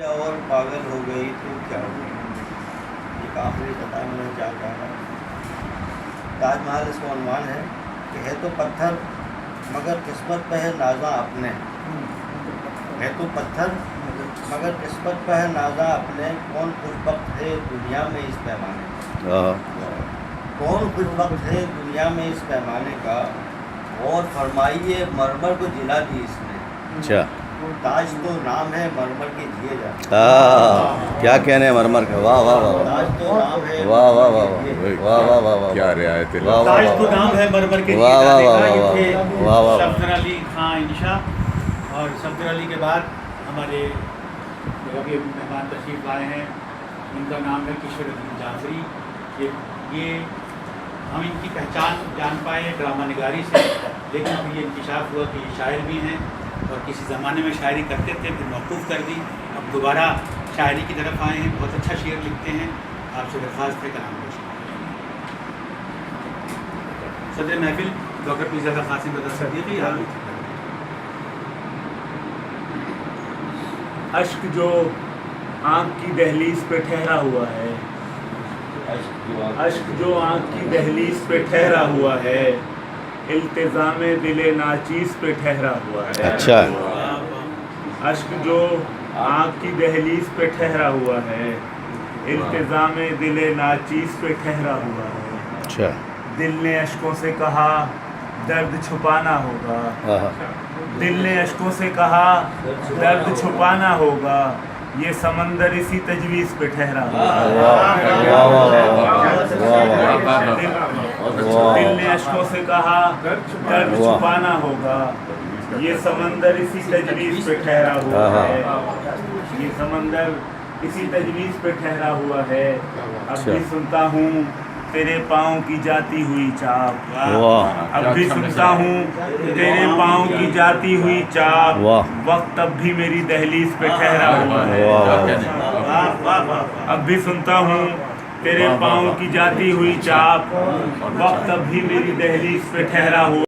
اور پاگل ہو گئی تو کیا ہو گئی، یہ آخری بتا میں نے کیا کہا۔ تاج محل اس کا عنوان ہے کہ ہے تو پتھر مگر قسمت پہ ہے نازاں اپنے، ہے تو پتھر مگر قسمت پہ ہے نازاں اپنے، کون خوش بخت ہے دنیا میں اس پیمانے، کون خوش بخت ہے دنیا میں اس پیمانے کا، اور فرمائیے مرمر کو جلا دی اس نے، اچھا تاج تو نام ہے مرمر کے دیے جاتے، کیا کہنے ہیں مرمر کا، واہ واہ واہ تاج تو نام ہے واہ واہ مرمر واہ کے دیے جاتے۔ واہ واہ واہ واہ کیا رعایت ہے، واہ واہ تاج تو نام ہے مرمر کے واہ واہ دیے واہ جانے واہ کا۔ یہ تھے واہ واہ واہ۔ صفدر علی خان انشا، اور صفدر علی کے بعد ہمارے جو ابھی مہمان تشریف لائے ہیں ان کا نام ہے کشور الدین جعفری۔ یہ ہم ان کی پہچان جان پائے ڈرامہ نگاری سے، لیکن اب یہ انکشاف ہوا کہ یہ شاعر بھی ہیں اور کسی زمانے میں شاعری کرتے تھے، پھر موقوف کر دی، اب دوبارہ شاعری کی طرف آئے ہیں، بہت اچھا شعر لکھتے ہیں۔ آپ سے درخواست ہے کلام پیش کریں۔ صدر محفل ڈاکٹر پیرزادہ قاسم رضا صدیقی۔ اشک جو آنکھ کی دہلیز پہ ٹھہرا ہوا ہے، اشک جو آنکھ کی دہلیز پہ ٹھہرا ہوا ہے، التزام دل ناچیز پہ ٹھہرا ہوا ہے۔ اچھا اشک جو آنکھ کی دہلیز پہ ٹھہرا ہوا ہے، التزام دل ناچیز پہ ٹھہرا ہوا ہے۔ اچھا دل نے اشکوں سے کہا درد چھپانا ہوگا، دل نے اشکوں سے کہا درد چھپانا ہوگا، یہ سمندر اسی تجویز پہ ٹھہرا ہوا ہے۔ دل نے اشکوں سے کہا درد چھپانا ہوگا، یہ سمندر اسی تجویز پہ ٹھہرا ہوا ہے، یہ سمندر اسی تجویز پہ ٹھہرا ہوا ہے۔ اب بھی سنتا ہوں تیرے پاؤں کی جاتی ہوئی چاپ، اب بھی سنتا ہوں تیرے پاؤں کی جاتی ہوئی چاپ، وقت اب بھی میری دہلیز پہ ٹھہرا ہوا ہے۔ اب بھی سنتا ہوں تیرے پاؤں کی جاتی ہوئی چاپ، وقت اب بھی میری دہلیز پہ ٹھہرا ہوا